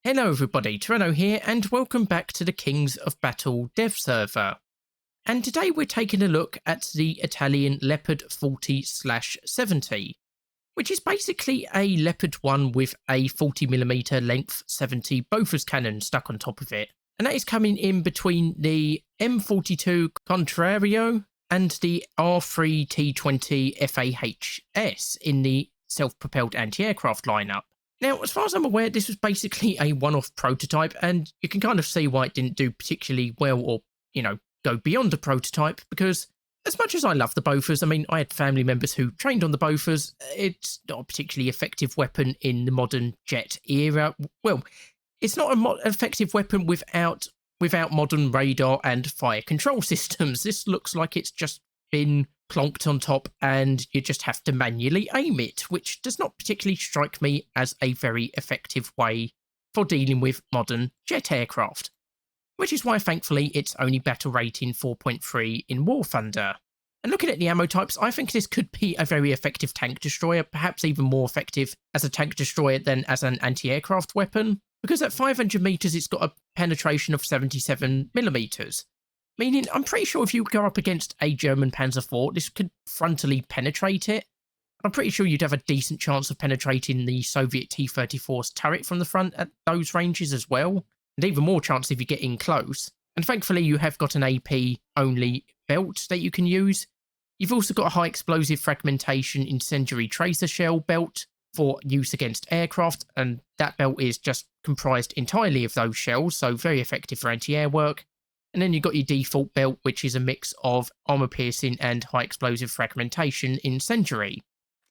Hello everybody, Toreno here and welcome back to the Kings of Battle dev server. And today we're taking a look at the Italian Leopard 40/70, which is basically a Leopard 1 with a 40mm length 70 Bofors cannon stuck on top of it. And that is coming in between the M42 Contrario and the R3 T20 FAHS in the self-propelled anti-aircraft lineup. Now, as far as I'm aware, this was basically a one-off prototype, and you can kind of see why it didn't do particularly well or, go beyond a prototype, because as much as I love the Bofors, I mean, I had family members who trained on the Bofors, it's not a particularly effective weapon in the modern jet era. Well, it's not an effective weapon without modern radar and fire control systems. This looks like it's just been plonked on top and you just have to manually aim it, which does not particularly strike me as a very effective way for dealing with modern jet aircraft. Which is why, thankfully, it's only battle rating 4.3 in War Thunder. And looking at the ammo types, I think this could be a very effective tank destroyer, perhaps even more effective as a tank destroyer than as an anti-aircraft weapon, because at 500 metres it's got a penetration of 77mm. Meaning, I'm pretty sure if you go up against a German Panzer IV, this could frontally penetrate it. I'm pretty sure you'd have a decent chance of penetrating the Soviet T-34's turret from the front at those ranges as well. And even more chance if you get in close. And thankfully, you have got an AP-only belt that you can use. You've also got a high explosive fragmentation incendiary tracer shell belt for use against aircraft, and that belt is just comprised entirely of those shells, so very effective for anti-air work. And then you've got your default belt, which is a mix of armor-piercing and high-explosive fragmentation incendiary.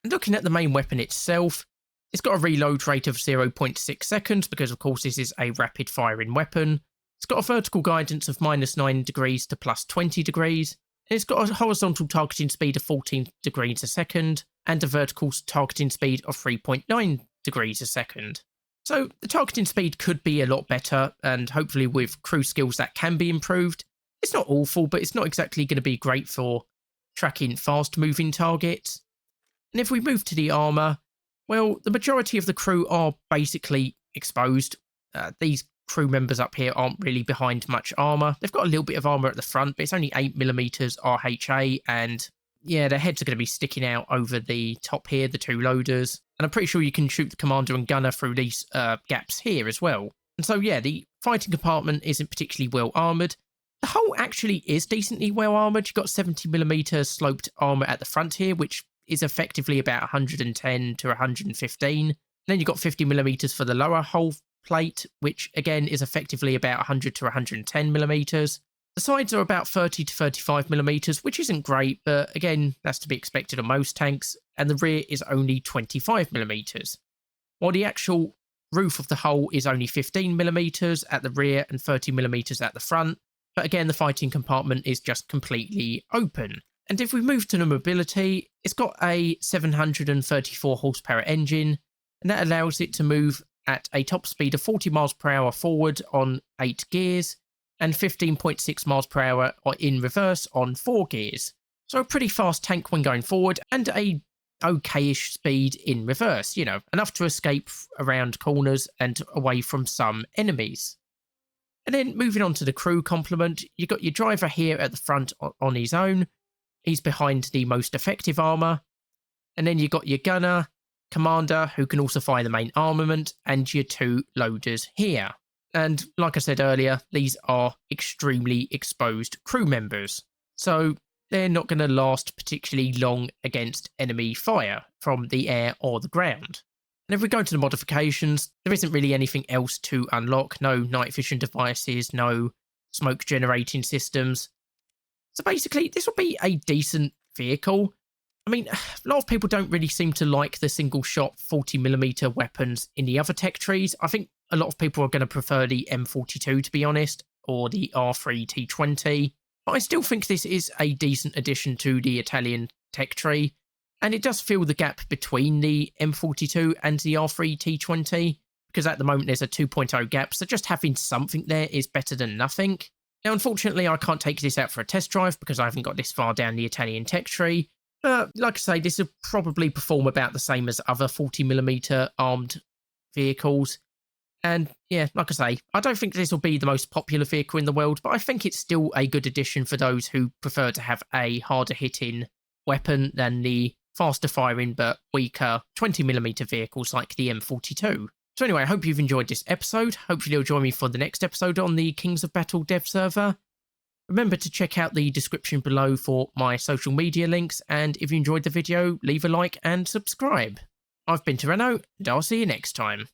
And looking at the main weapon itself, it's got a reload rate of 0.6 seconds, because of course this is a rapid-firing weapon. It's got a vertical guidance of -9 degrees to +20 degrees. And it's got a horizontal targeting speed of 14 degrees a second, and a vertical targeting speed of 3.9 degrees a second. So the targeting speed could be a lot better, and hopefully with crew skills that can be improved. It's not awful, but it's not exactly going to be great for tracking fast-moving targets. And if we move to the armour, well, the majority of the crew are basically exposed. These crew members up here aren't really behind much armour. They've got a little bit of armour at the front, but it's only 8mm RHA, and yeah, their heads are going to be sticking out over the top here, the two loaders. And I'm pretty sure you can shoot the commander and gunner through these gaps here as well. And so, yeah, the fighting compartment isn't particularly well armoured. The hull actually is decently well armoured. You've got 70mm sloped armour at the front here, which is effectively about 110 to 115. And then you've got 50mm for the lower hull plate, which again is effectively about 100 to 110mm. The sides are about 30 to 35mm, which isn't great, but again, that's to be expected on most tanks, and the rear is only 25mm. While the actual roof of the hull is only 15mm at the rear and 30mm at the front, but again, the fighting compartment is just completely open. And if we move to the mobility, it's got a 734 horsepower engine, and that allows it to move at a top speed of 40 miles per hour forward on 8 gears, and 15.6 miles per hour in reverse on 4 gears. So a pretty fast tank when going forward, and a okay-ish speed in reverse, enough to escape around corners and away from some enemies. And then moving on to the crew complement, you've got your driver here at the front on his own. He's behind the most effective armour. And then you've got your gunner, commander, who can also fire the main armament, and your 2 loaders here. And like I said earlier, these are extremely exposed crew members. So they're not going to last particularly long against enemy fire from the air or the ground. And if we go to the modifications, there isn't really anything else to unlock. No night vision devices, no smoke generating systems. So basically, this will be a decent vehicle. I mean, a lot of people don't really seem to like the single shot 40mm weapons in the other tech trees. I think a lot of people are going to prefer the M42, to be honest, or the R3 T20. But I still think this is a decent addition to the Italian tech tree. And it does fill the gap between the M42 and the R3 T20, because at the moment there's a 2.0 gap, so just having something there is better than nothing. Now, unfortunately, I can't take this out for a test drive because I haven't got this far down the Italian tech tree. But like I say, this will probably perform about the same as other 40mm armed vehicles. And yeah, like I say, I don't think this will be the most popular vehicle in the world, but I think it's still a good addition for those who prefer to have a harder hitting weapon than the faster firing but weaker 20mm vehicles like the M42. So anyway, I hope you've enjoyed this episode. Hopefully you'll join me for the next episode on the Kings of Battle dev server. Remember to check out the description below for my social media links, and if you enjoyed the video, leave a like and subscribe. I've been Tyranno, and I'll see you next time.